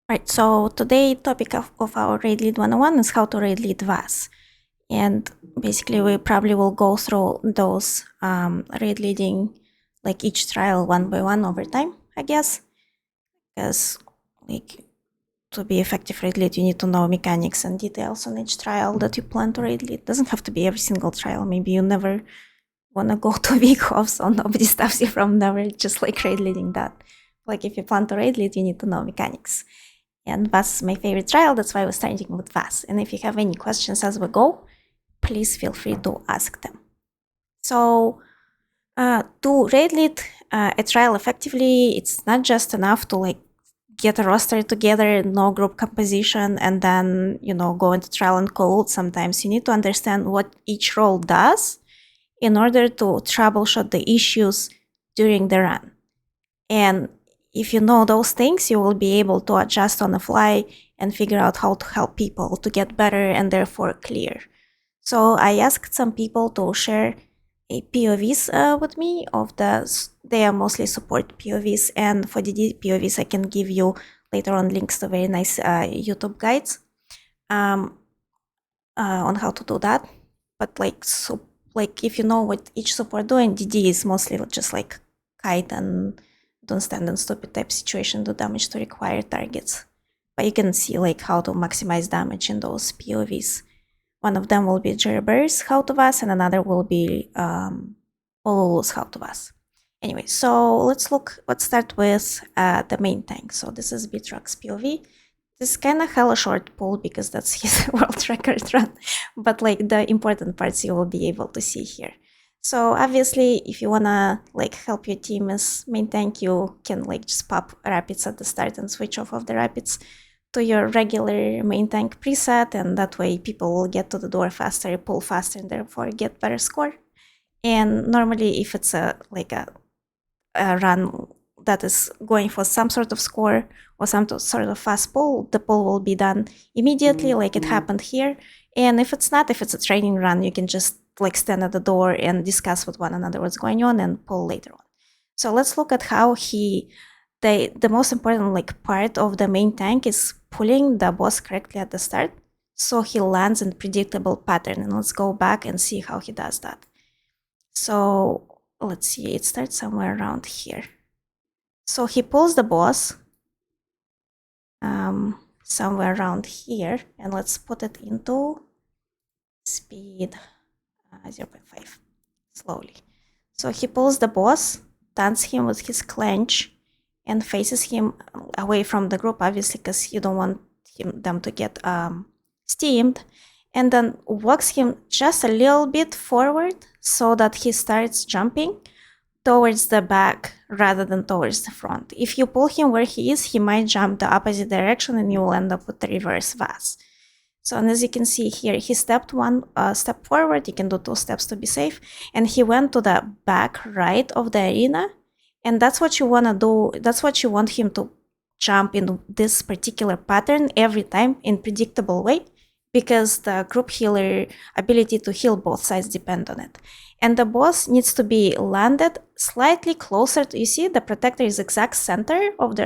Right, so today topic of our Raid Lead 101 is how to Raid Lead vAS. And basically we probably will go through those raid leading, like each trial one by one over time, I guess. Because like to be effective raid lead, you need to know mechanics and details on each trial that you plan to raid lead. It doesn't have to be every single trial. Maybe you never want to go to big off, so nobody stops you from never just like raid leading that. Like if you plan to raid lead, you need to know mechanics. And vAS is my favorite trial, that's why we're starting with vAS. And if you have any questions as we go, please feel free to ask them. So to raid lead a trial effectively, it's not just enough to like get a roster together, know group composition, and then, you know, go into trial and code. Sometimes you need to understand what each role does in order to troubleshoot the issues during the run. And if you know those things, you will be able to adjust on the fly and figure out how to help people to get better and therefore clear. So I asked some people to share a POVs with me of they are mostly support POVs, and for the POVs I can give you later on links to very nice YouTube guides on how to do that. But like if you know what each support doing, DD is mostly just like kite and don't stand in stupid type situation, do damage to required targets. But you can see like how to maximize damage in those POVs. One of them will be Jerryberry's how to vAS, and another will be Olulu's how to vAS. Anyway, so let's start with the main tank. So this is Bitrock's POV. This is kind of hella short pull because that's his world record run, but like the important parts you will be able to see here. So obviously, if you wanna like help your team as main tank, you can like just pop rapids at the start and switch off of the rapids to your regular main tank preset, and that way people will get to the door faster, pull faster, and therefore get better score. And normally, if it's a run that is going for some sort of score or some sort of fast pull, the pull will be done immediately, like it happened here. And if it's not, if it's a training run, you can just like stand at the door and discuss with one another what's going on and pull later on. So let's look at how the most important like part of the main tank is pulling the boss correctly at the start, so he lands in predictable pattern. And let's go back and see how he does that. So let's see, it starts somewhere around here. So he pulls the boss somewhere around here, and let's put it into speed 0.5 slowly. So he pulls the boss, taunts him with his clench, and faces him away from the group, obviously, because you don't want them to get steamed, and then walks him just a little bit forward so that he starts jumping towards the back rather than towards the front. If you pull him where he is, he might jump the opposite direction and you will end up with the reverse vAS. So, and as you can see here, he stepped one step forward, you can do 2 steps to be safe, and he went to the back right of the arena. And that's what you want to do. That's what you want him to jump in this particular pattern every time in predictable way, because the group healer ability to heal both sides depend on it. And the boss needs to be landed slightly closer to, you see, the protector is exact center of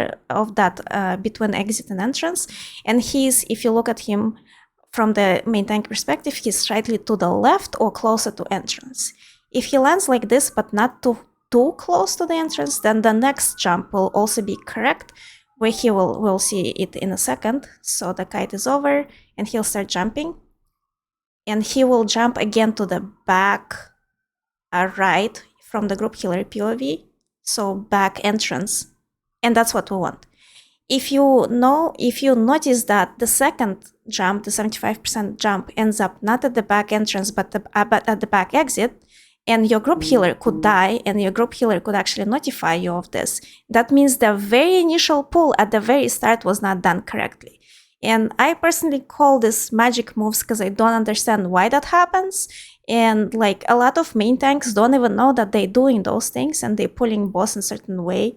that between exit and entrance. And he's, if you look at him from the main tank perspective, he's slightly to the left or closer to entrance. If he lands like this, but not too close to the entrance, then the next jump will also be correct, where he will see it in a second. So the kite is over and he'll start jumping, and he will jump again to the back right from the group healer POV, so back entrance, and that's what we want. If you notice that the second jump, the 75% jump, ends up not at the back entrance but at the back exit, and your group healer could die, and your group healer could actually notify you of this, that means the very initial pull at the very start was not done correctly. And I personally call this magic moves because I don't understand why that happens. And like a lot of main tanks don't even know that they're doing those things, and they're pulling boss in a certain way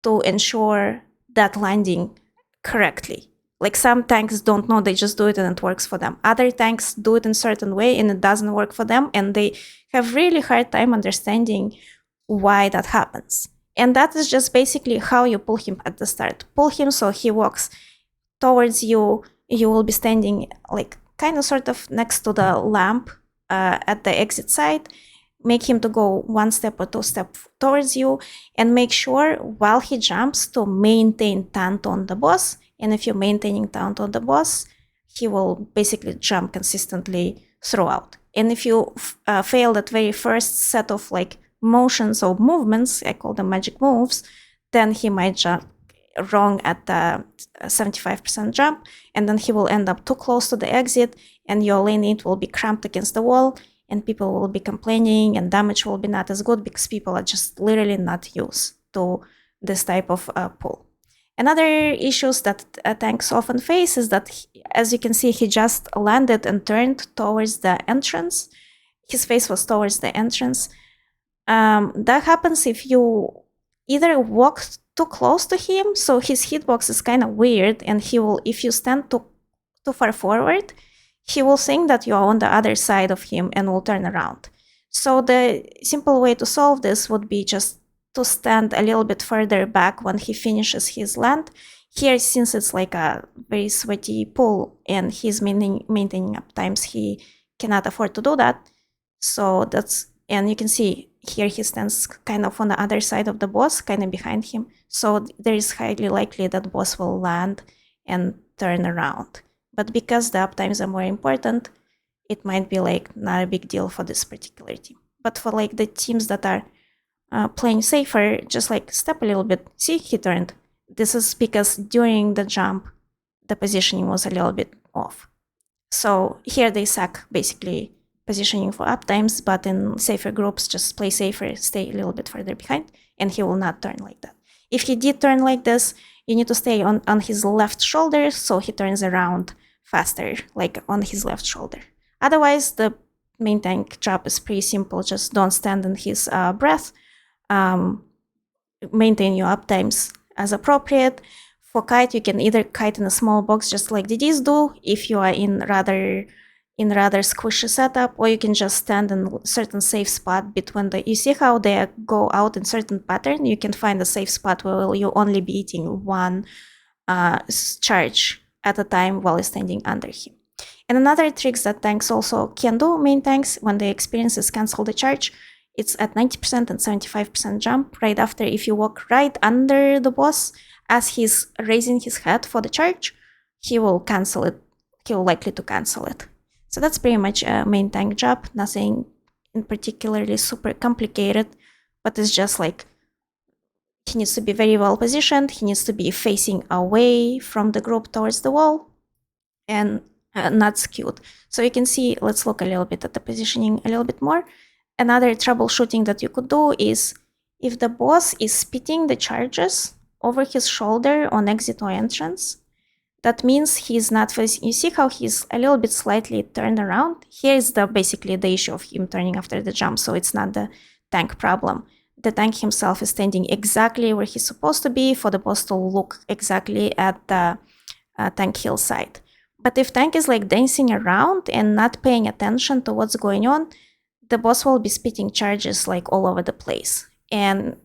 to ensure that landing correctly. Like some tanks don't know, they just do it and it works for them. Other tanks do it in a certain way and it doesn't work for them, and they have really hard time understanding why that happens. And that is just basically how you pull him at the start. Pull him so he walks towards you, you will be standing like kind of sort of next to the lamp at the exit side. Make him to go 1 step or 2 steps towards you, and make sure while he jumps to maintain taunt on the boss. And if you're maintaining taunt on the boss, he will basically jump consistently throughout. And if you fail that very first set of like motions or movements, I call them magic moves, then he might jump wrong at the 75% jump, and then he will end up too close to the exit, and your lane 8 will be cramped against the wall, and people will be complaining, and damage will be not as good because people are just literally not used to this type of pull. Another issues that tanks often face is that, as you can see, he just landed and turned towards the entrance. His face was towards the entrance. That happens if you either walk too close to him, so his hitbox is kind of weird, and he will, if you stand too far forward, he will think that you are on the other side of him and will turn around. So the simple way to solve this would be just to stand a little bit further back when he finishes his land. Here, since it's like a very sweaty pull and he's maintaining up times, he cannot afford to do that. So that's, and you can see here he stands kind of on the other side of the boss, kind of behind him. So there is highly likely that boss will land and turn around. But because the uptimes are more important, it might be like not a big deal for this particular team. But for like the teams that are playing safer, just like step a little bit. See, he turned. This is because during the jump, the positioning was a little bit off. So here they suck basically positioning for uptimes, but in safer groups, just play safer, stay a little bit further behind, and he will not turn like that. If he did turn like this, you need to stay on his left shoulder, so he turns around faster, like on his left shoulder. Otherwise, the main tank job is pretty simple. Just don't stand in his breath. Maintain your uptimes as appropriate. For kite, you can either kite in a small box, just like DDs do, if you are in rather squishy setup, or you can just stand in a certain safe spot between the. You see how they go out in certain pattern? You can find a safe spot where you only be eating one charge at a time while standing under him. And another trick that tanks also can do, main tanks, when they experience is cancel the charge. It's at 90% and 75% jump. Right after, if you walk right under the boss as he's raising his head for the charge, he will cancel it. He will likely to cancel it. So that's pretty much a main tank job. Nothing in particularly super complicated, but it's just like he needs to be very well positioned. He needs to be facing away from the group towards the wall and not skewed. So you can see, let's look a little bit at the positioning a little bit more. Another troubleshooting that you could do is if the boss is spitting the charges over his shoulder on exit or entrance, that means he's not facing. You see how he's a little bit slightly turned around? Here is basically the issue of him turning after the jump, so it's not the tank problem. The tank himself is standing exactly where he's supposed to be for the boss to look exactly at the tank hill side. But if tank is like dancing around and not paying attention to what's going on, the boss will be spitting charges like all over the place. And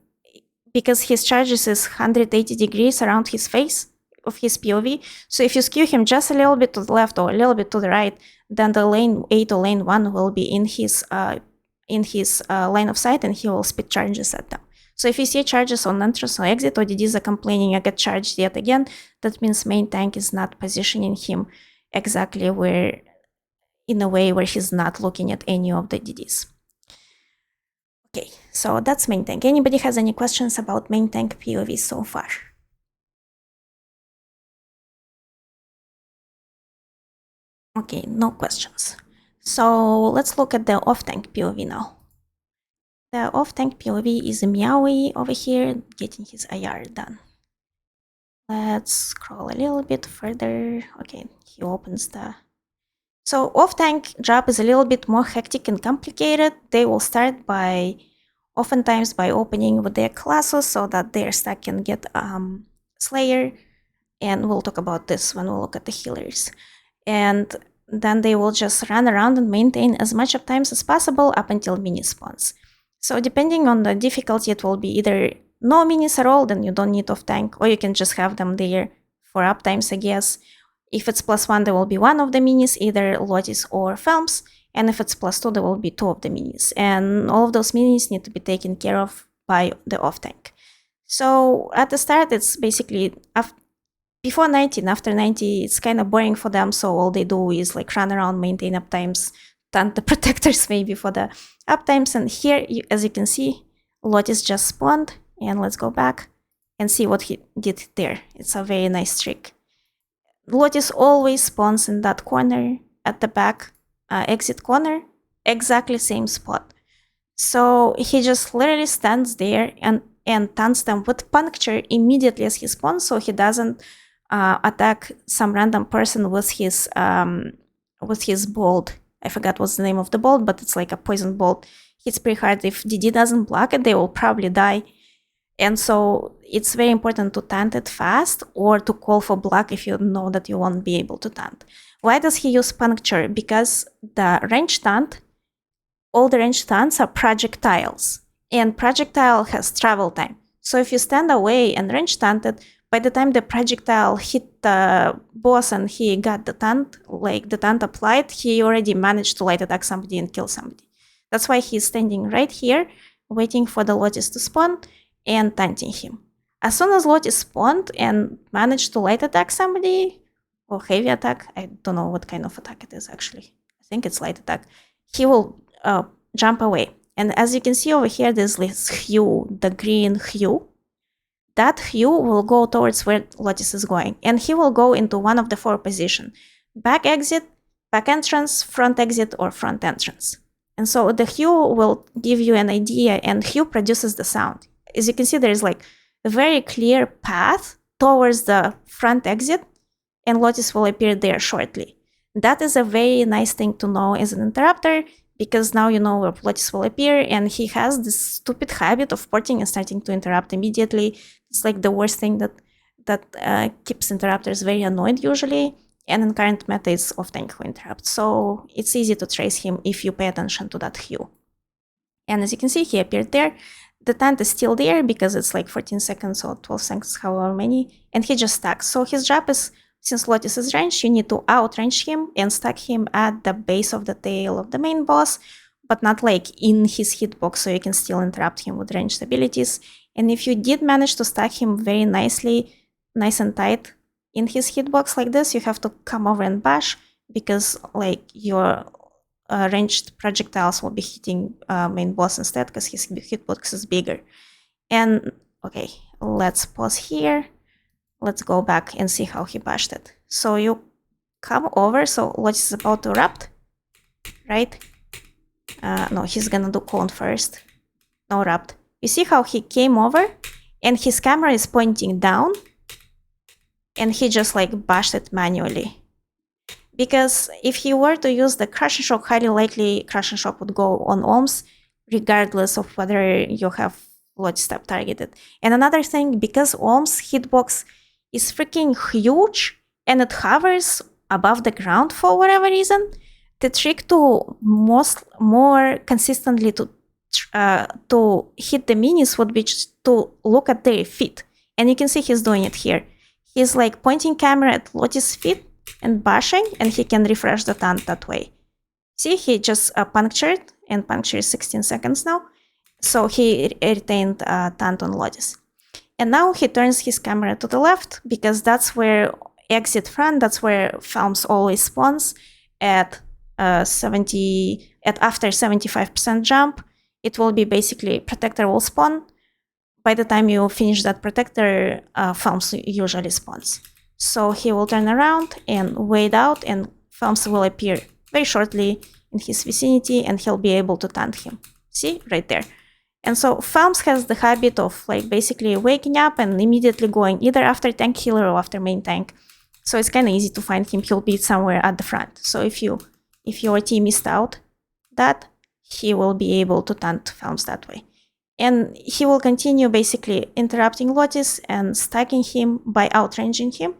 because his charges is 180 degrees around his face of his POV, so if you skew him just a little bit to the left or a little bit to the right, then the lane 8 or lane 1 will be in his line of sight, and he will spit charges at them. So if you see charges on entrance or exit, or DDs are complaining I get charged yet again, that means main tank is not positioning him exactly where, in a way where he's not looking at any of the DDs. Okay, so that's main tank. Anybody has any questions about main tank POV so far? Okay, no questions. So let's look at the off-tank POV now. The off-tank POV is Meowie over here, getting his IR done. Let's scroll a little bit further. Okay, he opens the... So off-tank job is a little bit more hectic and complicated. They will start by, oftentimes by opening with their classes so that their stack can get Slayer. And we'll talk about this when we look at the healers. And then they will just run around and maintain as much uptimes as possible up until mini spawns. So depending on the difficulty, it will be either no minis at all, then you don't need off tank, or you can just have them there for uptimes, I guess. If it's +1, there will be one of the minis, either Lotis or Phelps. And if it's +2, there will be two of the minis. And all of those minis need to be taken care of by the off tank. So at the start, it's basically before 90 and after 90, it's kind of boring for them. So all they do is like run around, maintain uptimes, taunt the protectors maybe for the uptimes. And here, as you can see, Lotis just spawned. And let's go back and see what he did there. It's a very nice trick. Lotis always spawns in that corner at the back, exit corner, exactly same spot. So he just literally stands there and taunts them with puncture immediately as he spawns, so he doesn't attack some random person with his bolt. I forgot what's the name of the bolt, but it's like a poison bolt. Hits pretty hard. If DD doesn't block it, they will probably die. And so it's very important to taunt it fast or to call for block if you know that you won't be able to taunt. Why does he use puncture? Because the range taunt, all the range taunts are projectiles, and projectile has travel time. So if you stand away and range taunt it, by the time the projectile hit the boss and he got the taunt, like the taunt applied, he already managed to light attack somebody and kill somebody. That's why he's standing right here, waiting for the Lotis to spawn and taunting him. As soon as Lotis spawned and managed to light attack somebody, or heavy attack, I don't know what kind of attack it is actually. I think it's light attack. He will jump away. And as you can see over here, there's this hue, the green hue. That hue will go towards where Lotis is going. And he will go into one of the four positions. Back exit, back entrance, front exit, or front entrance. And so the hue will give you an idea, and hue produces the sound. As you can see, there's like a very clear path towards the front exit, and Lotis will appear there shortly. That is a very nice thing to know as an interrupter, because now you know where Lotis will appear, and he has this stupid habit of porting and starting to interrupt immediately. It's like the worst thing that keeps interrupters very annoyed usually, and in current meta it's off tank who interrupts. So it's easy to trace him if you pay attention to that hue. And as you can see, he appeared there. The taunt is still there because it's like 14 seconds or 12 seconds, however many, and he just stacks. So his job is, since Lotis is ranged, you need to outrange him and stack him at the base of the tail of the main boss, but not like in his hitbox, so you can still interrupt him with ranged abilities. And if you did manage to stack him very nicely, nice and tight in his hitbox like this, you have to come over and bash, because like your ranged projectiles will be hitting main boss instead, because his hitbox is bigger. And okay, let's pause here. Let's go back and see how he bashed it. So you come over, so Lotis is about to erupt, right? No, he's gonna do cone first. No erupt. You see how he came over and his camera is pointing down, and he just like bashed it manually. Because if he were to use the crushing shock, highly likely crushing shock would go on ohms, regardless of whether you have Lotis tab targeted. And another thing, because ohms hitbox is freaking huge and it hovers above the ground for whatever reason, the trick to more consistently to hit the minis would be just to look at their feet. And you can see he's doing it here. He's like pointing camera at Lotis' feet and bashing, and he can refresh the taunt that way. See, he just punctured, and puncture is 16 seconds now. So he retained taunt on Lotis. And now he turns his camera to the left, because that's where exit front, that's where Phelps always spawns at after 75% jump. It will be basically protector will spawn. By the time you finish that protector, Phelps usually spawns. So he will turn around and wait out, and Phelps will appear very shortly in his vicinity, and he'll be able to taunt him. See, right there. And so Phelps has the habit of like basically waking up and immediately going either after tank healer or after main tank. So it's kind of easy to find him. He'll be somewhere at the front. So if your team missed out that, he will be able to taunt Phelps that way. And he will continue basically interrupting Lotis and stacking him by outranging him,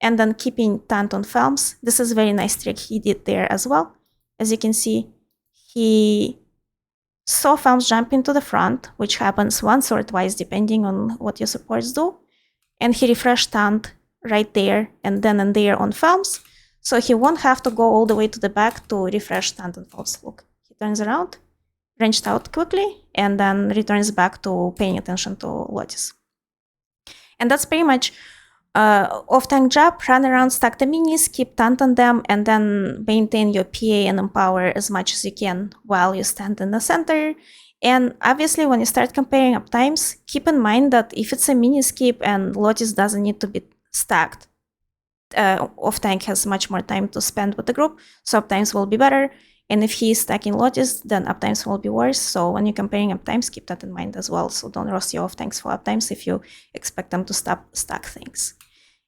and then keeping taunt on Phelps. This is a very nice trick he did there as well. As you can see, he saw Phelps jump into the front, which happens once or twice depending on what your supports do, and he refreshed taunt right there and then and there on films. So he won't have to go all the way to the back to refresh tandem films. Look, he turns around, wrenched out quickly, and then returns back to paying attention to Lotus. And that's pretty much off-tank job. Run around, stack the minis, keep tant on them, and then maintain your PA and empower as much as you can while you stand in the center. And obviously, when you start comparing uptimes, keep in mind that if it's a mini skip and Lotus doesn't need to be stacked, off-tank has much more time to spend with the group, so uptimes will be better. And if he's stacking Lotus, then uptimes will be worse. So when you're comparing uptimes, keep that in mind as well. So don't roast your off-tanks for uptimes if you expect them to stack things.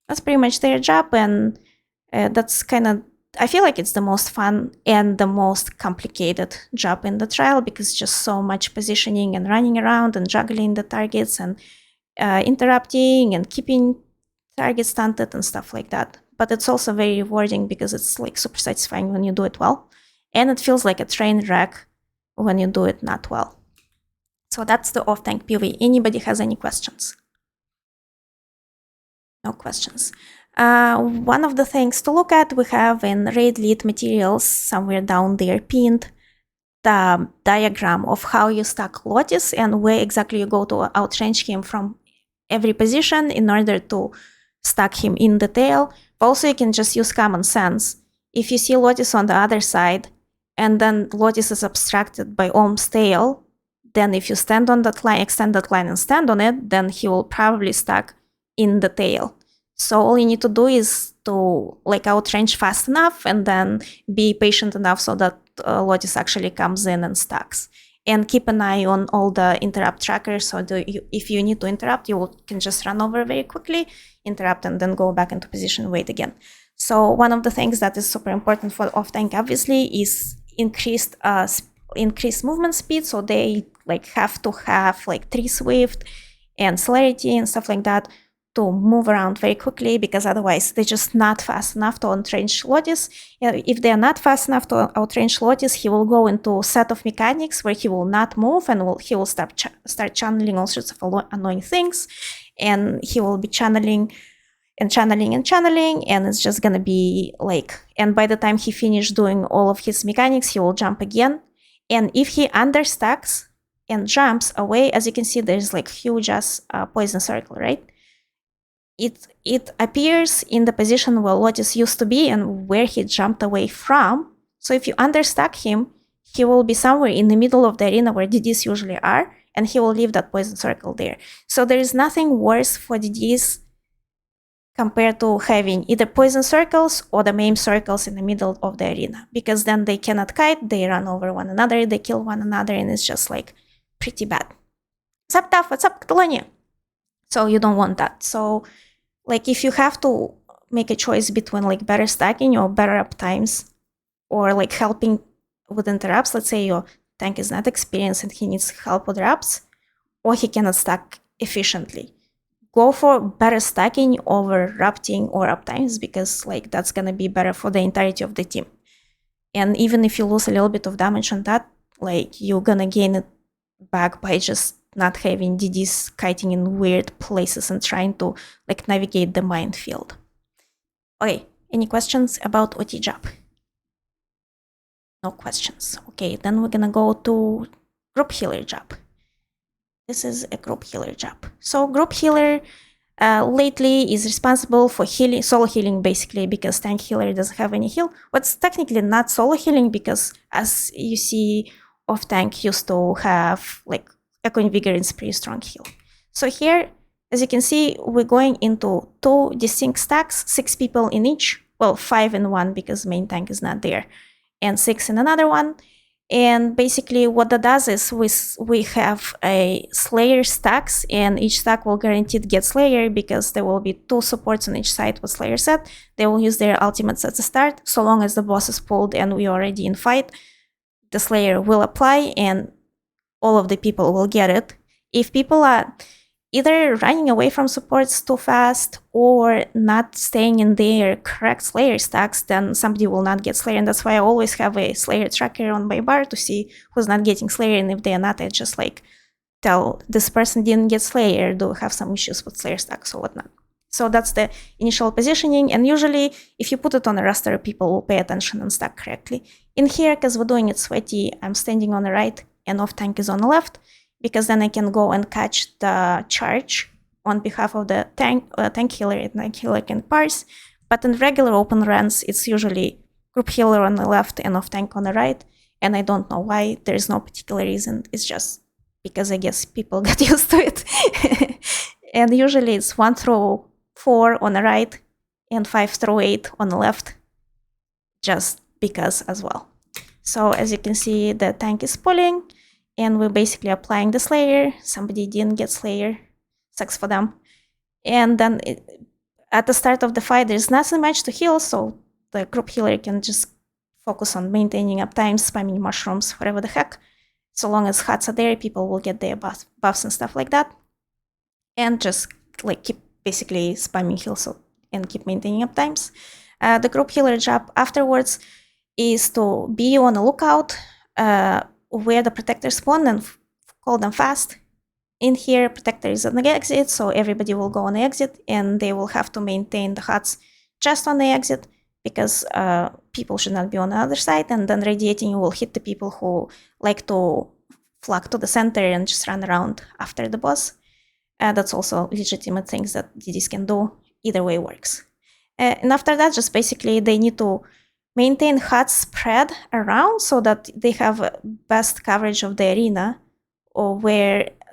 That's pretty much their job, and that's kind of, I feel like it's the most fun and the most complicated job in the trial because just so much positioning and running around and juggling the targets and interrupting and keeping targets stunted and stuff like that. But it's also very rewarding because it's like super satisfying when you do it well. And it feels like a train wreck when you do it not well. So that's the off-tank POV. Anybody has any questions? No questions. One of the things to look at, we have in raid lead materials somewhere down there pinned the diagram of how you stack Lotus and where exactly you go to outrange him from every position in order to stack him in the tail. But also you can just use common sense. If you see Lotus on the other side, and then Lotus is obstructed by Ohm's tail, then if you stand on that line, extend that line and stand on it, then he will probably stack in the tail. So all you need to do is to like outrange fast enough and then be patient enough so that Lotus actually comes in and stacks. And keep an eye on all the interrupt trackers. So if you need to interrupt, you can just run over very quickly, interrupt, and then go back into position, wait again. So one of the things that is super important for off-tank, obviously, is increased movement speed. So they like have to have like 3 Swift and celerity and stuff like that to move around very quickly, because otherwise they're just not fast enough to outrange Lotus. If they're not fast enough to outrange Lotus, he will go into a set of mechanics where he will not move and he will start channeling all sorts of annoying things, and he will be channeling, and it's just gonna be like, and by the time he finishes doing all of his mechanics, he will jump again. And if he understacks and jumps away, as you can see, there's like huge ass poison circle, right? It appears in the position where Lotus used to be and where he jumped away from. So if you understack him, he will be somewhere in the middle of the arena where DDs usually are, and he will leave that poison circle there. So there is nothing worse for DDs compared to having either poison circles or the MAME circles in the middle of the arena, because then they cannot kite, they run over one another, they kill one another, and it's just like pretty bad. What's up, Taf? What's up, Catalonia? So you don't want that. So like if you have to make a choice between like better stacking or better uptimes or like helping with interrupts, let's say your tank is not experienced and he needs help with interrupts, or he cannot stack efficiently, go for better stacking over rupting or uptimes, because like that's gonna be better for the entirety of the team. And even if you lose a little bit of damage on that, like you're gonna gain it back by just not having DDs kiting in weird places and trying to like navigate the minefield. Okay, any questions about OT job? No questions. Okay, then we're gonna go to group healer job. This is a group healer job. So group healer lately is responsible for healing, solo healing basically, because tank healer doesn't have any heal. But it's technically not solo healing because, as you see, off tank used to have like Echo Invigorate's pretty strong heal. So here, as you can see, we're going into 2 distinct stacks, 6 people in each. Well, 5 in one because main tank is not there, and 6 in another one. And basically what that does is we have a Slayer stacks, and each stack will guaranteed get Slayer because there will be 2 supports on each side with Slayer set. They will use their ultimates at the start. So long as the boss is pulled and we are already in fight, the Slayer will apply and all of the people will get it. If people are either running away from supports too fast or not staying in their correct Slayer stacks, then somebody will not get Slayer. And that's why I always have a Slayer tracker on my bar to see who's not getting Slayer. And if they are not, I just like tell this person didn't get Slayer, do have some issues with Slayer stacks or whatnot. So that's the initial positioning. And usually if you put it on a raster, people will pay attention and stack correctly. In here, because we're doing it sweaty, I'm standing on the right and off tank is on the left, because then I can go and catch the charge on behalf of the tank healer, and tank healer can parse. But in regular open runs, it's usually group healer on the left and off tank on the right. And I don't know why. There's no particular reason. It's just because I guess people got used to it. And usually it's 1 through 4 on the right and 5 through 8 on the left, just because as well. So as you can see, the tank is pulling and we're basically applying the Slayer. Somebody didn't get Slayer, sucks for them. And then at the start of the fight, there's nothing much to heal, so the group healer can just focus on maintaining uptime, spamming mushrooms, whatever the heck. So long as HUDs are there, people will get their buffs and stuff like that. And just like keep basically spamming heals and keep maintaining uptimes. The group healer job afterwards is to be on the lookout where the protectors spawn and call them fast. In here, protector is on the exit, so everybody will go on the exit and they will have to maintain the HUDs just on the exit, because people should not be on the other side, and then radiating will hit the people who like to flock to the center and just run around after the boss. That's also legitimate things that DDs can do. Either way works. And after that, just basically they need to maintain HUDs spread around so that they have best coverage of the arena, or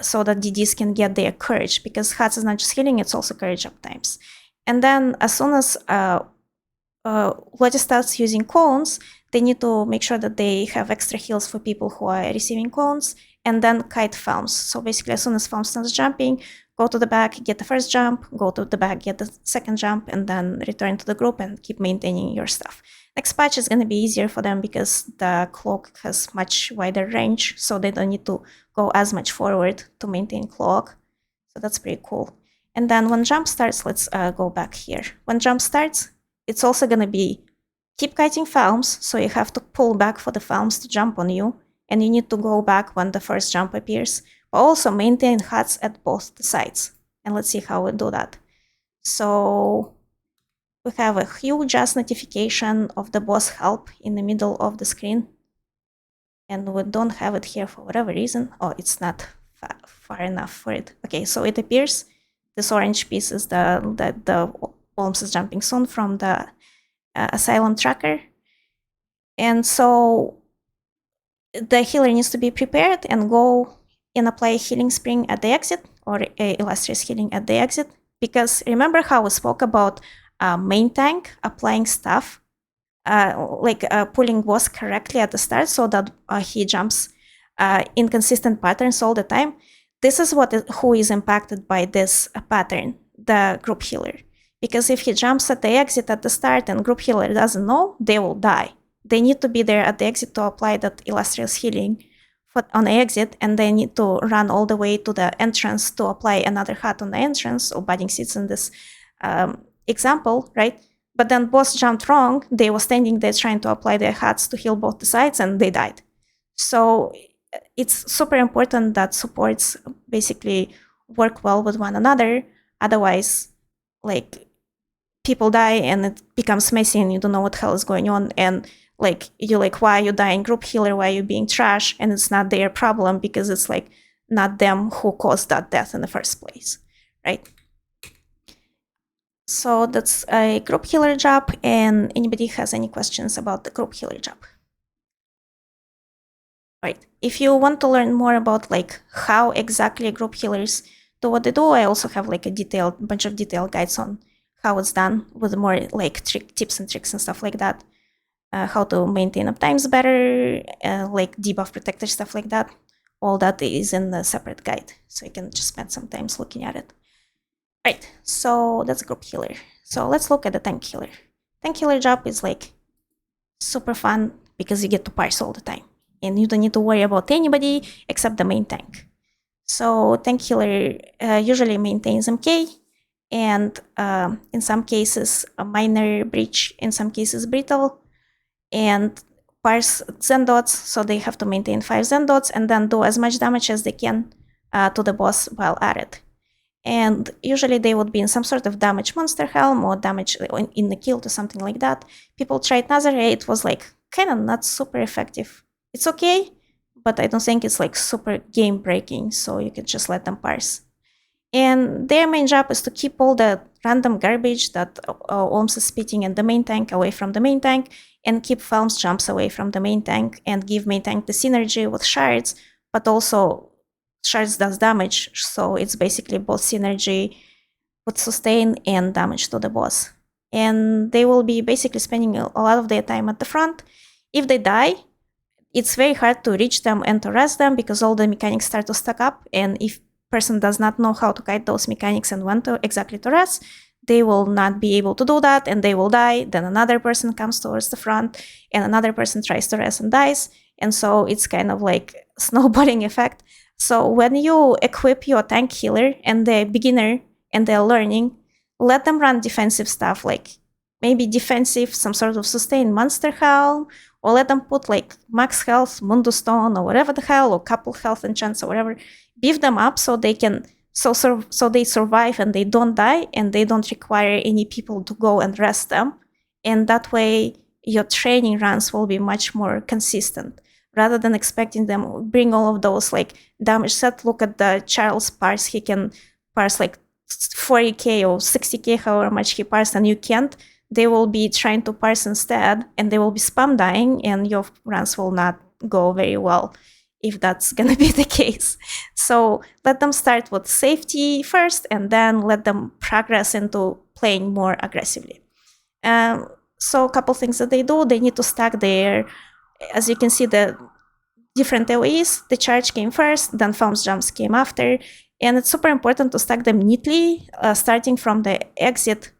so that DDs can get their courage, because HUDs is not just healing, it's also courage uptimes. And then as soon as Lottie starts using cones, they need to make sure that they have extra heals for people who are receiving cones, and then kite farms. So basically, as soon as farm starts jumping, go to the back, get the first jump, go to the back, get the second jump, and then return to the group and keep maintaining your stuff. Next patch is going to be easier for them because the cloak has much wider range, so they don't need to go as much forward to maintain cloak. So that's pretty cool. And then when jump starts, let's go back here. When jump starts, it's also going to be keep kiting farms, so you have to pull back for the farms to jump on you, and you need to go back when the first jump appears, but also maintain HUDs at both the sides. And let's see how we do that. So we have a huge ass notification of the boss help in the middle of the screen, and we don't have it here for whatever reason. Oh, it's not far enough for it. Okay, so it appears this orange piece is the Worms is jumping soon from the Asylum tracker. And so the healer needs to be prepared and go and apply a healing spring at the exit, or a illustrious healing at the exit. Because remember how we spoke about main tank applying stuff, pulling boss correctly at the start so that he jumps in consistent patterns all the time. This is who is impacted by this pattern, the group healer. Because if he jumps at the exit at the start and group healer doesn't know, they will die. They need to be there at the exit to apply that illustrious healing on the exit, and they need to run all the way to the entrance to apply another HUD on the entrance, or budding seeds in this example, right? But then boss jumped wrong. They were standing there trying to apply their HUDs to heal both the sides, and they died. So it's super important that supports basically work well with one another. Otherwise, people die and it becomes messy and you don't know what the hell is going on. And you're like, why are you dying, group healer? Why are you being trash? And it's not their problem, because it's not them who caused that death in the first place, right? So that's a group healer job. And anybody has any questions about the group healer job? Right. If you want to learn more about how exactly group healers do what they do, I also have a bunch of detailed guides on how it's done, with more tips and tricks and stuff like that. How to maintain uptimes better, debuff protector, stuff like that. All that is in the separate guide, so you can just spend some time looking at it. Right, so that's group healer. So let's look at the tank healer. Tank healer job is super fun because you get to parse all the time, and you don't need to worry about anybody except the main tank. So tank healer usually maintains MK, and in some cases a minor breach, in some cases brittle, and parse Zen dots, so they have to maintain 5 Zen dots and then do as much damage as they can to the boss while at it. And usually they would be in some sort of damaged monster helm or damage in the kill to something like that. People tried Nazare, it was like kind of not super effective. It's okay, but I don't think it's like super game breaking, so you can just let them parse. And their main job is to keep all the random garbage that Olms is spitting in the main tank away from the main tank, and keep Felm's jumps away from the main tank, and give main tank the synergy with shards, but also shards does damage, so it's basically both synergy with sustain and damage to the boss. And they will be basically spending a lot of their time at the front. If they die, it's very hard to reach them and to rest them because all the mechanics start to stack up, and if person does not know how to guide those mechanics and when to exactly to rest, they will not be able to do that and they will die. Then another person comes towards the front and another person tries to rest and dies. And so it's kind of like snowballing effect. So when you equip your tank healer and they're beginner and they're learning, let them run defensive stuff, like maybe defensive, some sort of sustained monster helm, or let them put like max health, Mundo Stone, or whatever the hell, or couple health enchants or whatever. Beef them up so they can so they survive and they don't die and they don't require any people to go and rest them. And that way your training runs will be much more consistent rather than expecting them bring all of those like damage set. Look at the Charles parse, he can parse like 40k or 60k, however much he parsed, and you can't. They will be trying to parse instead and they will be spam dying and your runs will not go very well if that's going to be the case. So let them start with safety first and then let them progress into playing more aggressively. So a couple things that they do, they need to stack their, as you can see, the different AoEs. The charge came first, then Felm's jumps came after, and it's super important to stack them neatly, starting from the exit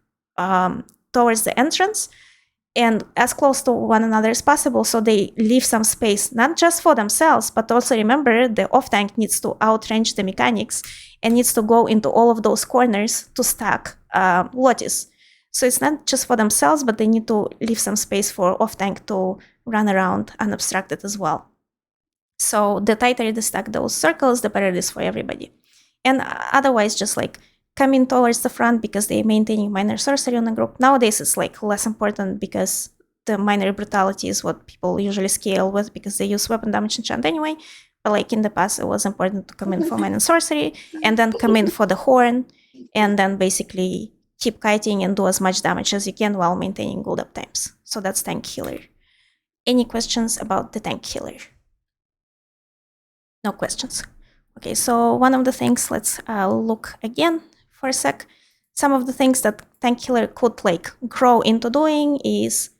towards the entrance, and as close to one another as possible, so they leave some space, not just for themselves, but also remember the off-tank needs to outrange the mechanics and needs to go into all of those corners to stack Lotis. So it's not just for themselves, but they need to leave some space for off-tank to run around unobstructed as well. So the tighter they stack those circles, the better it is for everybody. And otherwise, just like coming towards the front because they're maintaining minor sorcery on the group. Nowadays, it's like less important because the minor brutality is what people usually scale with because they use weapon damage enchant anyway. But like in the past, it was important to come in for minor sorcery and then come in for the horn and then basically keep kiting and do as much damage as you can while maintaining gold up times. So that's tank healer. Any questions about the tank healer? No questions. Okay, so one of the things, let's look again for a sec. Some of the things that tank healer could like grow into doing is,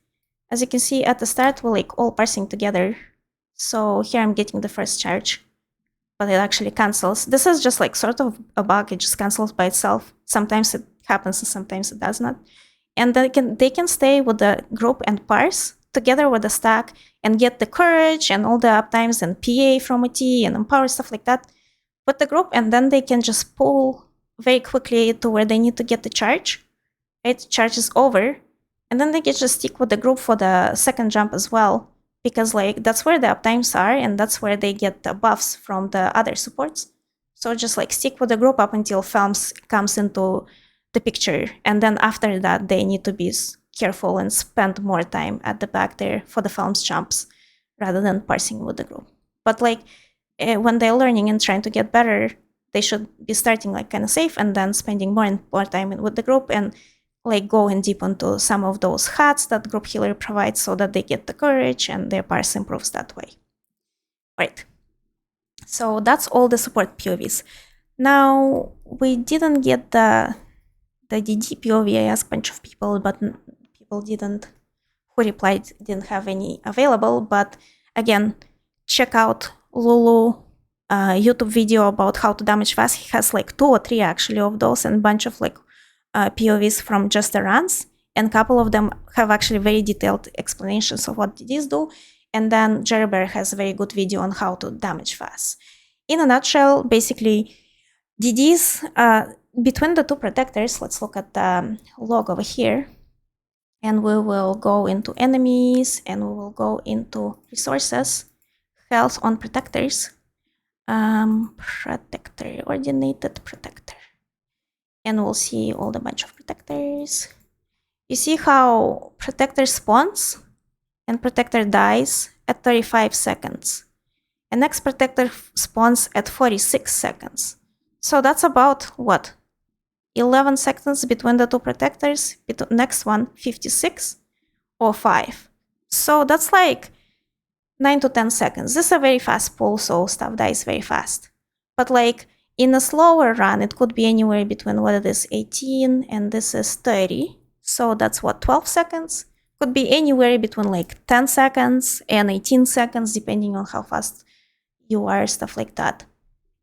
as you can see at the start, we're like all parsing together. So here I'm getting the first charge, but it actually cancels. This is just like sort of a bug, it just cancels by itself. Sometimes it happens and sometimes it does not. And they can stay with the group and parse together with the stack and get the courage and all the uptimes and PA from a T and empower, stuff like that with the group, and then they can just pull very quickly to where they need to get the charge, right? Charge is over, and then they can just stick with the group for the second jump as well, because like that's where the uptimes are and that's where they get the buffs from the other supports. So just like stick with the group up until Felms comes into the picture, and then after that they need to be careful and spend more time at the back there for the Felms jumps rather than parsing with the group. But like when they're learning and trying to get better, they should be starting like kind of safe and then spending more and more time with the group and like go in deep into some of those hats that group healer provides so that they get the courage and their parse improves that way. Right. So that's all the support POVs. Now we didn't get the DD POV. I asked a bunch of people, but people who replied didn't have any available. But again, check out Lulu YouTube video about how to damage vAS. He has like 2 or 3 actually of those and a bunch of like POVs from just the runs, and a couple of them have actually very detailed explanations of what DDs do. And then Jerry Bear has a very good video on how to damage vAS. In a nutshell, basically DDs between the 2 protectors, let's look at the log over here, and we will go into enemies and we will go into resources, health on protectors, protector, ordinated protector. and we'll see all the bunch of protectors. You see how protector spawns and protector dies at 35 seconds. And next protector spawns at 46 seconds. So that's about what? 11 seconds between the two protectors. Next one, 56 or 5. So that's like 9 to 10 seconds. This is a very fast pull, so stuff dies very fast. But like in a slower run, it could be anywhere between what it is 18 and this is 30. So that's what, 12 seconds? Could be anywhere between like 10 seconds and 18 seconds, depending on how fast you are, stuff like that.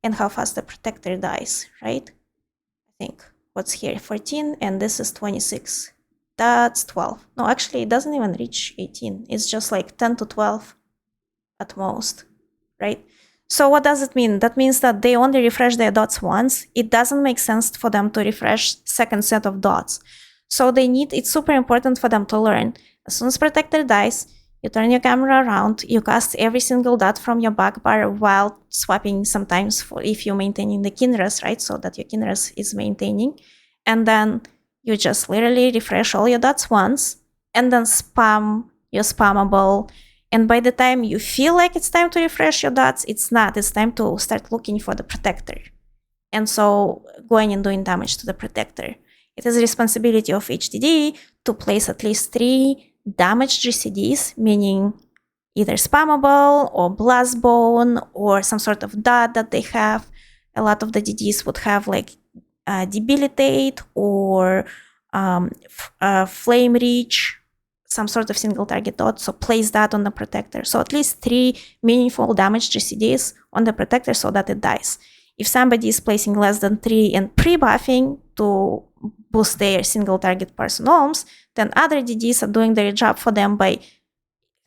And how fast the protector dies, right? I think what's here, 14, and this is 26. That's 12. No, actually, it doesn't even reach 18. It's just like 10 to 12 at most, right? So what does it mean? That means that they only refresh their dots once. It doesn't make sense for them to refresh second set of dots. So it's super important for them to learn. As soon as protector dies, you turn your camera around, you cast every single dot from your back bar while swapping sometimes if you're maintaining the Ecnratis, right? So that your Ecnratis is maintaining. And then you just literally refresh all your dots once and then spam your spammable. And by the time you feel like it's time to refresh your dots, it's not. It's time to start looking for the protector. And so going and doing damage to the protector. It is the responsibility of each DD to place at least 3 damaged GCDs, meaning either spammable or blast bone or some sort of dot that they have. A lot of the DDs would have like debilitate or flame reach, some sort of single target dot. So place that on the protector. So at least 3 meaningful damaged GCDs on the protector so that it dies. If somebody is placing less than 3 and pre-buffing to boost their single target person ohms, then other DDs are doing their job for them by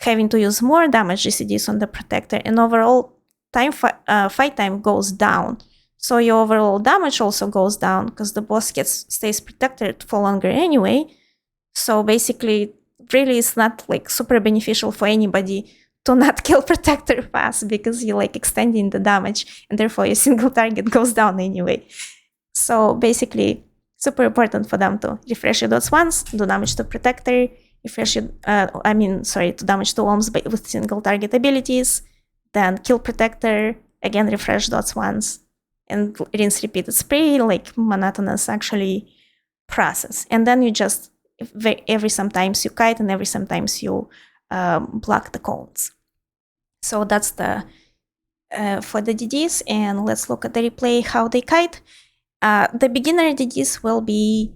having to use more damage GCDs on the protector, and overall fight time goes down. So your overall damage also goes down because the boss stays protected for longer anyway. So basically, really it's not like super beneficial for anybody to not kill protector fast because you're like extending the damage and therefore your single target goes down anyway. So basically, super important for them to refresh your dots once, do damage to protector, refresh your, to damage to ohms with single target abilities, then kill protector, again refresh dots once, and rinse repeat. It's pretty like monotonous actually process. And then you just every sometimes you kite and every sometimes you block the cones. So that's the for the DDs, and let's look at the replay how they kite. The beginner DDs will be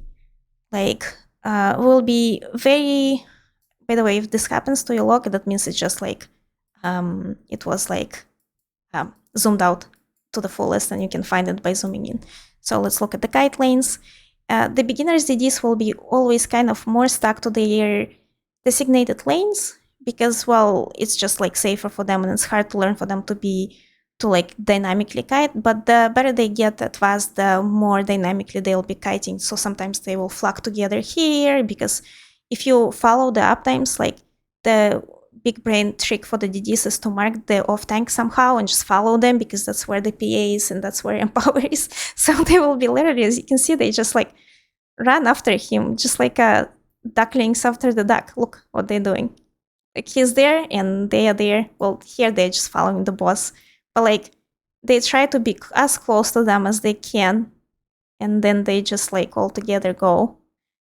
like very. By the way, if this happens to your log, that means it's just like it was like zoomed out to the fullest, and you can find it by zooming in. So let's look at the kite lanes. The beginners DDs will be always kind of more stuck to their designated lanes because, well, it's just like safer for them, and it's hard to learn for them to like dynamically kite. But the better they get at vAS, the more dynamically they'll be kiting. So sometimes they will flock together here because if you follow the uptimes, like the big brain trick for the DDs is to mark the off tank somehow and just follow them because that's where the PA is and that's where Empower is. So they will be literally, as you can see, they just like run after him, just like ducklings after the duck. Look what they're doing. Like he's there and they are there. Well, here they're just following the boss. But like they try to be as close to them as they can. And then they just like all together go,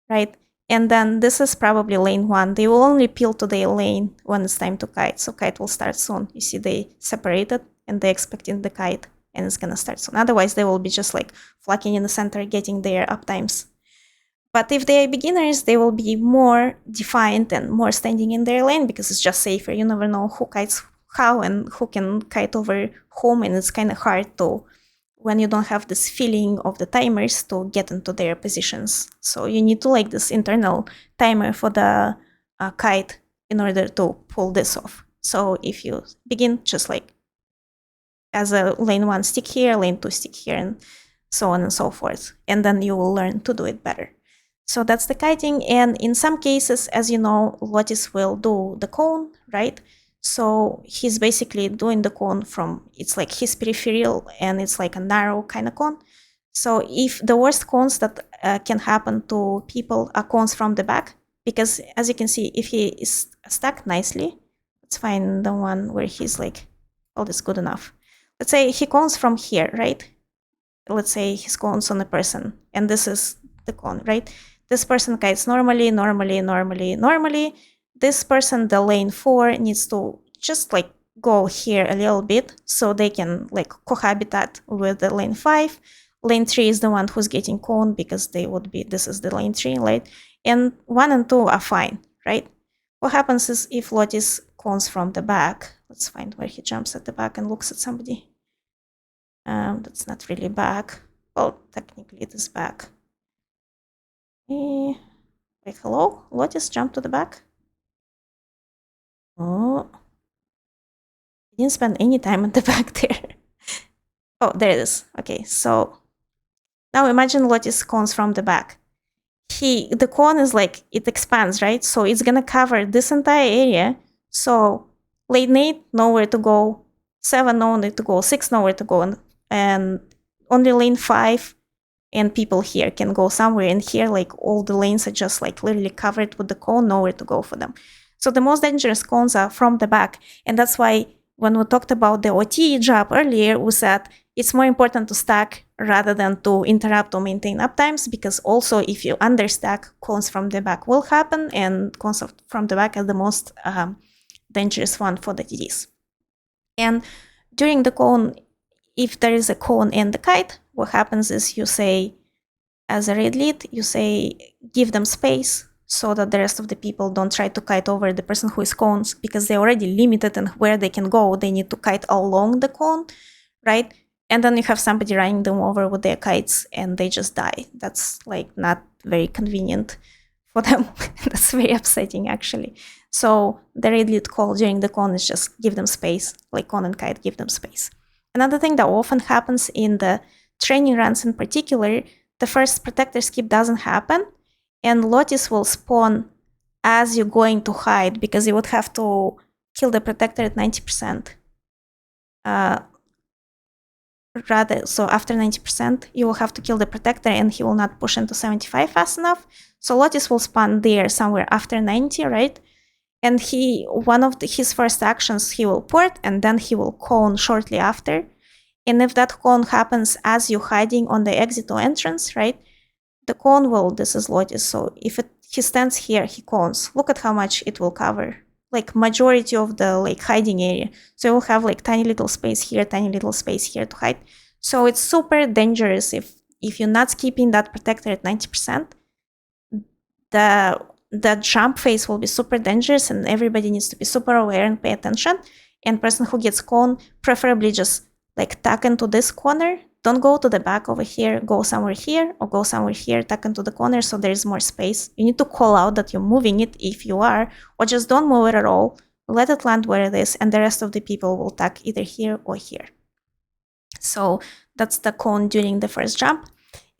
right? And then this is probably lane 1. They will only peel to their lane when it's time to kite. So kite will start soon. You see they separated and they're expecting the kite and it's going to start soon. Otherwise, they will be just like flocking in the center, getting their uptimes. But if they are beginners, they will be more defined and more standing in their lane because it's just safer. You never know who kites how and who can kite over whom, and it's kind of hard to, when you don't have this feeling of the timers, to get into their positions. So you need to like this internal timer for the kite in order to pull this off. So if you begin just like as a lane 1 stick here, lane 2 stick here, and so on and so forth. And then you will learn to do it better. So that's the kiting. And in some cases, as you know, Lotis will do the cone, right? So he's basically doing the cone from, it's like his peripheral and it's like a narrow kind of cone. So if the worst cones that can happen to people are cones from the back, because as you can see, if he is stuck nicely, let's find the one where he's like, oh, that's good enough. Let's say he cones from here, right? Let's say he's cones on a person, and this is the cone, right? This person kites normally. This person, the lane 4, needs to just like go here a little bit so they can like cohabitat with the lane 5. Lane 3 is the one who's getting cone because they would be, this is the lane 3, right? And 1 and 2 are fine, right? What happens is if Lotis cones from the back, let's find where he jumps at the back and looks at somebody. That's not really back. Well, technically it is back. Wait, hello? Lotis, jump to the back. Oh, didn't spend any time at the back there. Oh, there it is. Okay, so now imagine Lotis cones from the back. The cone is like, it expands, right? So it's gonna cover this entire area. So lane 8, nowhere to go. 7, nowhere to go. 6, nowhere to go. And only lane 5 and people here can go somewhere. And here, like, all the lanes are just like literally covered with the cone, nowhere to go for them. So the most dangerous cones are from the back. And that's why when we talked about the OT job earlier, we said it's more important to stack rather than to interrupt or maintain uptimes, because also if you understack, cones from the back will happen, and cones from the back are the most dangerous one for the TDs. And during the cone, if there is a cone and the kite, what happens is you say, as a raid lead, you say, give them space so that the rest of the people don't try to kite over the person who is cones, because they're already limited in where they can go. They need to kite along the cone, right? And then you have somebody running them over with their kites and they just die. That's like not very convenient for them. That's very upsetting, actually. So the raid lead call during the cone is just give them space, like cone and kite, give them space. Another thing that often happens in the training runs in particular, the first protector skip doesn't happen, and Lotis will spawn as you're going to hide, because you would have to kill the protector at 90%. So after 90%, you will have to kill the protector and he will not push into 75 fast enough. So Lotis will spawn there somewhere after 90, right? And one of his first actions, he will port and then he will cone shortly after. And if that cone happens as you're hiding on the exit or entrance, right? The cone will, this is Lotis, so if he stands here, he cones. Look at how much it will cover. Like majority of the like hiding area. So you'll have like tiny little space here, tiny little space here to hide. So it's super dangerous if you're not skipping that protector at 90%. The jump phase will be super dangerous and everybody needs to be super aware and pay attention. And person who gets cone, preferably just like tuck into this corner. Don't go to the back over here, go somewhere here, or go somewhere here, tuck into the corner so there's more space. You need to call out that you're moving it if you are, or just don't move it at all. Let it land where it is, and the rest of the people will tuck either here or here. So that's the cone during the first jump.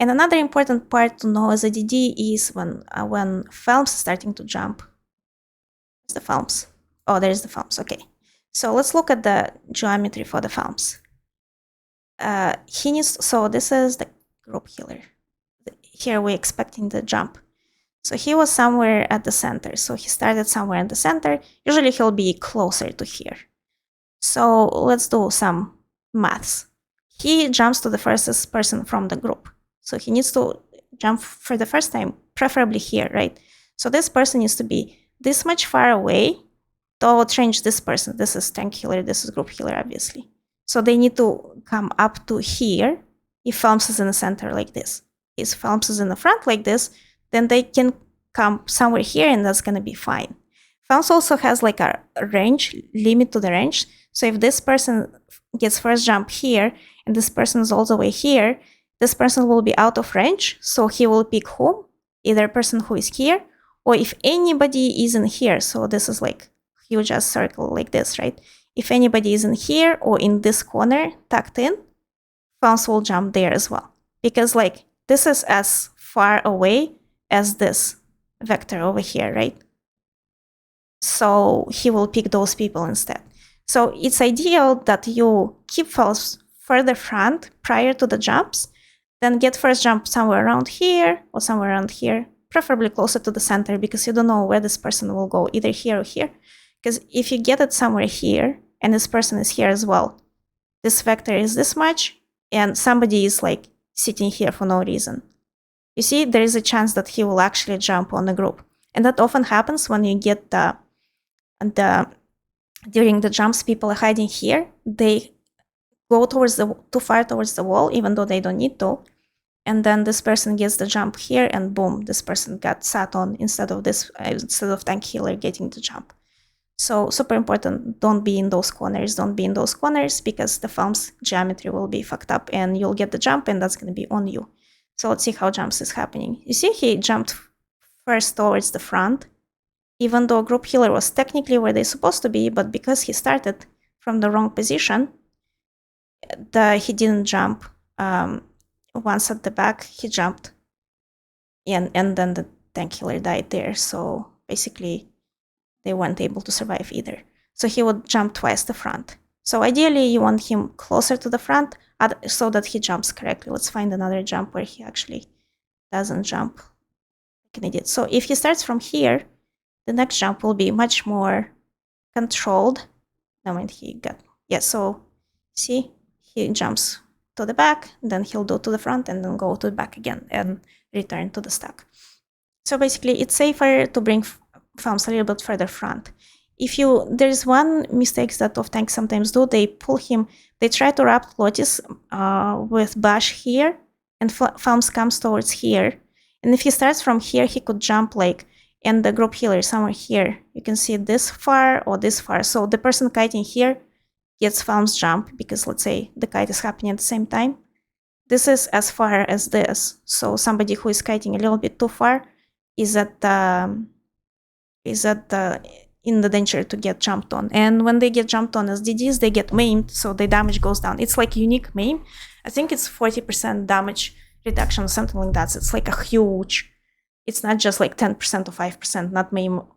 And another important part to know as a DD is when Phelps is starting to jump. Where's the Phelps? Oh, there's the Phelps, okay. So let's look at the geometry for the Phelps. He needs, so this is the group healer. Here we're expecting the jump. So he was somewhere at the center. So he started somewhere in the center. Usually he'll be closer to here. So let's do some maths. He jumps to the first person from the group. So he needs to jump for the first time, preferably here, right? So this person needs to be this much far away to change this person. This is tank healer, this is group healer, obviously. So they need to come up to here if Phelps is in the center like this. If Phelps is in the front like this, then they can come somewhere here and that's going to be fine. Phelps also has like a range, limit to the range. So if this person gets first jump here and this person is all the way here, this person will be out of range. So he will pick whom? Either a person who is here, or if anybody is in here. So this is like huge ass circle like this, right? If anybody is in here or in this corner tucked in, Phelps will jump there as well. Because like this is as far away as this vector over here, right? So he will pick those people instead. So it's ideal that you keep Phelps further front prior to the jumps, then get first jump somewhere around here or somewhere around here, preferably closer to the center, because you don't know where this person will go, either here or here. Because if you get it somewhere here and this person is here as well, this vector is this much and somebody is like sitting here for no reason. You see, there is a chance that he will actually jump on the group. And that often happens when you get during the jumps, people are hiding here. They go too far towards the wall, even though they don't need to. And then this person gets the jump here, and boom, this person got sat on instead of tank healer getting the jump. So super important, don't be in those corners. Don't be in those corners because the thumb's geometry will be fucked up and you'll get the jump and that's going to be on you. So let's see how jumps is happening. You see he jumped first towards the front, even though group healer was technically where they're supposed to be, but because he started from the wrong position, he didn't jump. Once at the back, he jumped, and then the tank healer died there. So basically, they weren't able to survive either. So he would jump twice the front. So ideally, you want him closer to the front so that he jumps correctly. Let's find another jump where he actually doesn't jump like an idiot. So if he starts from here, the next jump will be much more controlled. The moment he got, yeah, so see, he jumps to the back, then he'll go to the front and then go to the back again and return to the stack. So basically, it's safer to bring thumbs a little bit further front. There's one mistake that off tanks sometimes do, they pull him, they try to wrap Lotus with bash here, and thumbs comes towards here. And if he starts from here, he could jump like, and the group healer is somewhere here. You can see this far or this far. So the person kiting here gets thumbs jump because let's say the kite is happening at the same time. This is as far as this. So somebody who is kiting a little bit too far is in the danger to get jumped on. And when they get jumped on as DDs, they get maimed, so the damage goes down. It's like unique maim. I think it's 40% damage reduction or something like that. So it's like a huge, it's not just like 10% or 5%, not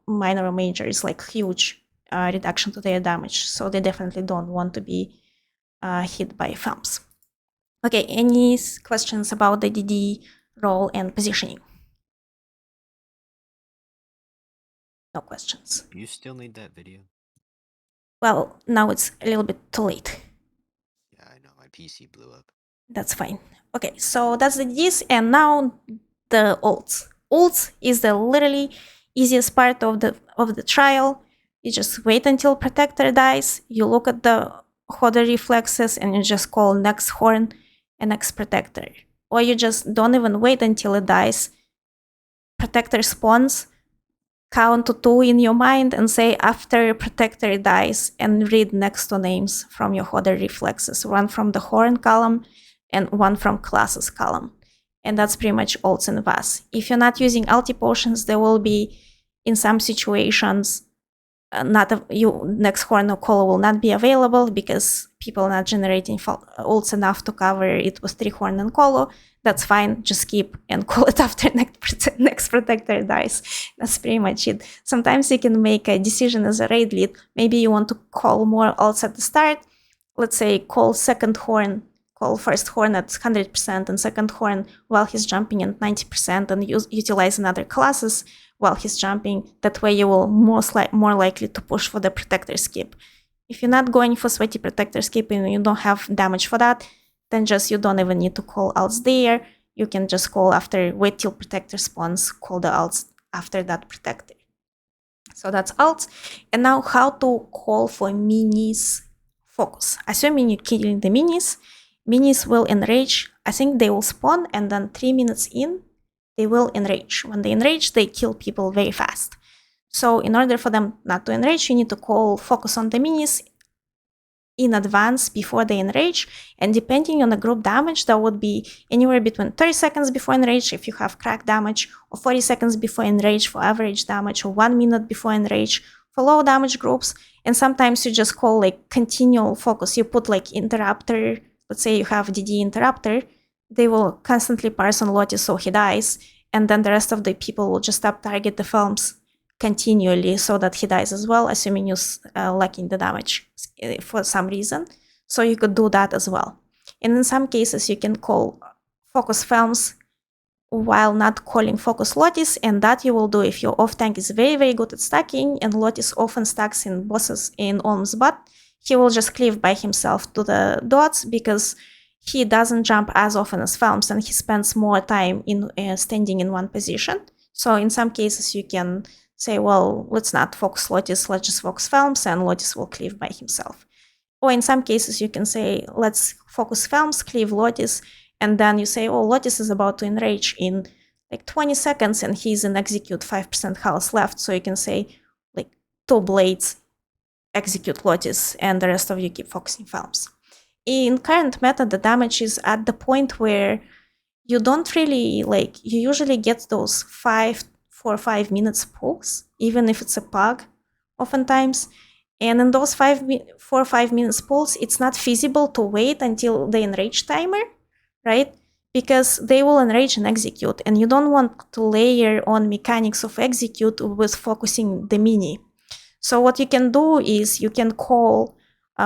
minor or major. It's like huge reduction to their damage. So they definitely don't want to be hit by thumbs. Okay, any questions about the DD role and positioning? No questions. You still need that video? Well, now it's a little bit too late. Yeah, I know. My PC blew up. That's fine. Okay, so that's the DDs, and now the ults. Ults is the literally easiest part of the trial. You just wait until protector dies, you look at the hodder reflexes, and you just call next horn and next protector. Or you just don't even wait until it dies. Protector spawns, count to 2 in your mind and say after protector dies and read next 2 names from your hodder reflexes. One from the horn column and one from classes column. And that's pretty much ults in vAS. If you're not using ulti potions, there will be, in some situations, next horn or call will not be available because people are not generating ults enough to cover it with 3 horn and colo. That's fine, just skip and call it after next protector dies. That's pretty much it. Sometimes you can make a decision as a raid lead. Maybe you want to call more ults at the start. Let's say call second horn, call first horn at 100% and second horn while he's jumping at 90% and utilize another classes while he's jumping. That way you will more likely to push for the protector skip. If you're not going for sweaty protector skip and you don't have damage for that, then just you don't even need to call ults there. You can just call wait till protector spawns, call the ults after that protector. So that's ults. And now how to call for minis focus. Assuming you're killing the minis will enrage. I think they will spawn and then 3 minutes in, they will enrage. When they enrage, they kill people very fast. So in order for them not to enrage, you need to call focus on the minis in advance before they enrage. And depending on the group damage, that would be anywhere between 30 seconds before enrage if you have crack damage, or 40 seconds before enrage for average damage, or 1 minute before enrage for low damage groups. And sometimes you just call like continual focus. You put like interrupter. Let's say you have DD interrupter, they will constantly parse on Lotus so he dies, and then the rest of the people will just stop target the films continually so that he dies as well, assuming you're lacking the damage for some reason. So you could do that as well. And in some cases, you can call focus films while not calling focus lotis, and that you will do if your off tank is very, very good at stacking, and lotis often stacks in bosses in Olm's butt. He will just cleave by himself to the dots because he doesn't jump as often as films, and he spends more time in standing in one position. So in some cases you can say, well, let's not focus lotis, let's just focus films, and lotis will cleave by himself. Or in some cases you can say, let's focus films, cleave lotis, and then you say, oh, lotis is about to enrage in like 20 seconds and he's in execute 5% health left. So you can say like 2 blades, execute lotis, and the rest of you keep focusing films. In current meta, the damage is at the point where you don't really you usually get those 4 or 5 minutes pulls, even if it's a pug oftentimes. And in those 4 or 5 minutes pulls, it's not feasible to wait until the enrage timer, right? Because they will enrage and execute, and you don't want to layer on mechanics of execute with focusing the mini. So what you can do is you can call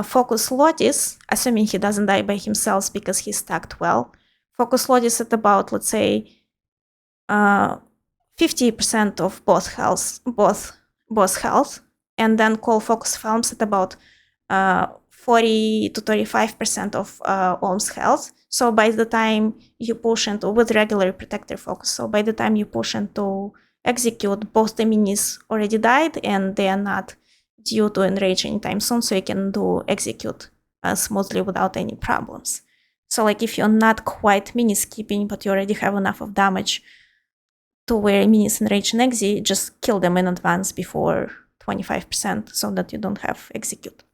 focus lotis, assuming he doesn't die by himself because he's stacked well. Focus lotis at about, let's say, 50% of both health, and then call focus films at about 40 to 35% of Olm's health. So by the time you push into, with regular protector focus, so by the time you push into execute, both the minis already died and they are not due to enrage anytime soon, so you can do execute smoothly without any problems. So like if you're not quite mini skipping, but you already have enough of damage to where minis enrage and exit, just kill them in advance before 25% so that you don't have execute.